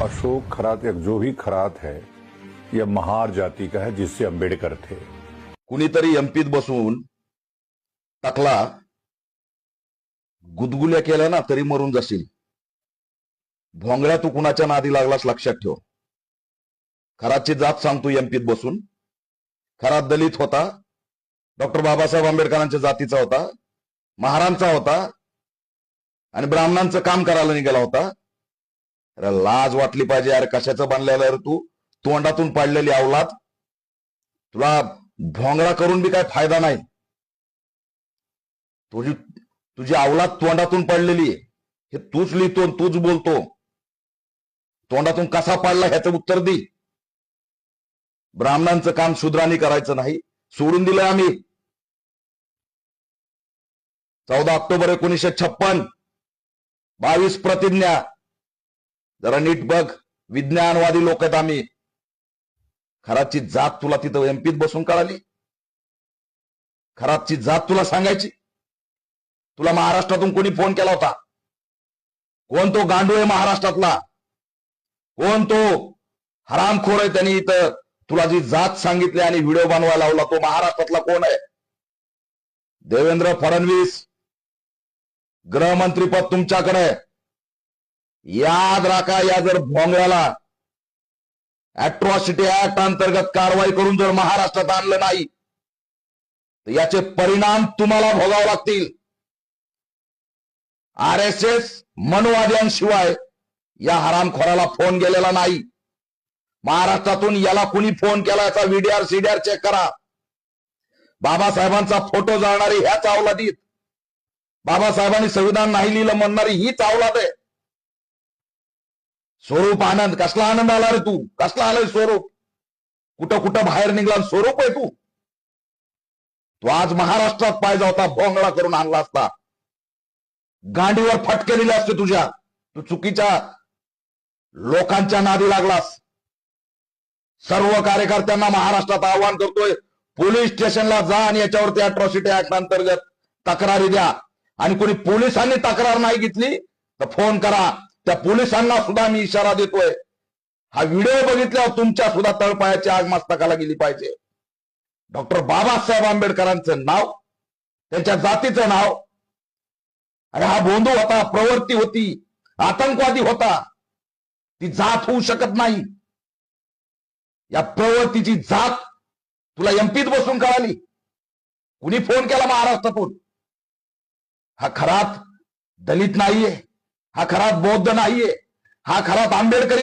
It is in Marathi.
अशोक खरात एक जो भी खरात है यह महार जाति का है जिससे अंबेडकर थे। कुणीतरी एमपीत बसून टाकला गुदगुल्या केल्या ना तरी मरून जाशील. भोंगळ्या तू कुणाच्या नादी लागलास लक्षात ठेव. खरातची जात सांगतो एमपीत बसून. खरात दलित होता, डॉक्टर बाबासाहेब आंबेडकरांच्या जातीचा होता, महारांचा होता आणि ब्राह्मणांचं काम करायला निघाला होता. अरे लाज वाटली पाहिजे यार. कशाचं बनलेलं रे तू? तोंडातून पाडलेली अवलाद. तुला भोंगळा करून बी काय फायदा नाही. तुझी अवलाद तोंडातून पडलेली आहे. हे तूच लिहितो, तूच बोलतो. तोंडातून कसा पाडला ह्याचं उत्तर दे. ब्राह्मणांचं काम शूद्रांनी करायचं नाही, सोडून दिलंय आम्ही. 14 ऑक्टोबर 1956 22 प्रतिज्ञा. जरा नीट बघ. विज्ञानवादी लोक आहेत आम्ही. खरातची जात तुला तिथं एमपीत बसून कळाली? खरातची जात तुला सांगायची? तुला महाराष्ट्रातून कोणी फोन केला होता? कोण तो गांडू आहे महाराष्ट्रातला? कोण तो हरामखोर आहे? त्यांनी इथं तुला जी जात सांगितली आणि व्हिडिओ बनवायला लावला तो महाराष्ट्रातला कोण आहे? देवेंद्र फडणवीस. गृहमंत्रीपद तुमच्याकडे. याद राखा, या जर भोंगळ्याला अॅट्रॉसिटी ऍक्ट अंतर्गत कारवाई करून जर महाराष्ट्रात आणलं नाही तर याचे परिणाम तुम्हाला भोगावे लागतील. आरएसएस मनुवाद्यांशिवाय या हरामखोराला फोन गेलेला नाही. महाराष्ट्रातून याला कुणी फोन केला याचा व्हीडीआर सीडीआर चेक करा. बाबासाहेबांचा फोटो जाळणारी ह्याच अवलादीत, बाबासाहेबांनी संविधान नाही लिहिलं म्हणणारी हीच अवलाद आहे. स्वरूप आनंद. कसला आनंद आला रे तू? कसला आलाय स्वरूप? कुठं कुठं बाहेर निघला स्वरूप आहे तू. तू आज महाराष्ट्रात पाहिजे होता, भोंगळा करून आणला असता. गांडीवर फटके दिले असते तुझ्या. तू चुकीच्या लोकांच्या नादी लागलास. सर्व कार्यकर्त्यांना महाराष्ट्रात आवाहन करतोय, पोलीस स्टेशनला जा आणि याच्यावरती अॅट्रॉसिटी ऍक्ट अंतर्गत तक्रारी द्या. आणि कोणी पोलिसांनी तक्रार नाही घेतली तर फोन करा. त्या पोलिसांना सुद्धा मी इशारा देतोय. हा व्हिडिओ बघितल्यावर तुमच्या सुद्धा तळपायाची आग मस्तकाला गेली पाहिजे. डॉक्टर बाबासाहेब आंबेडकरांचं नाव, त्यांच्या जातीचं नाव. अरे हा बोंधू होता, प्रवृत्ती होती, आतंकवादी होता. ती जात होऊ शकत नाही. या प्रवृत्तीची जात तुला एमपीत बसून कळाली? कुणी फोन केला महाराष्ट्रातून? हा खरात दलित नाहीये, हा खरात बौद्ध नाहीये, हा खरात आंबेडकरी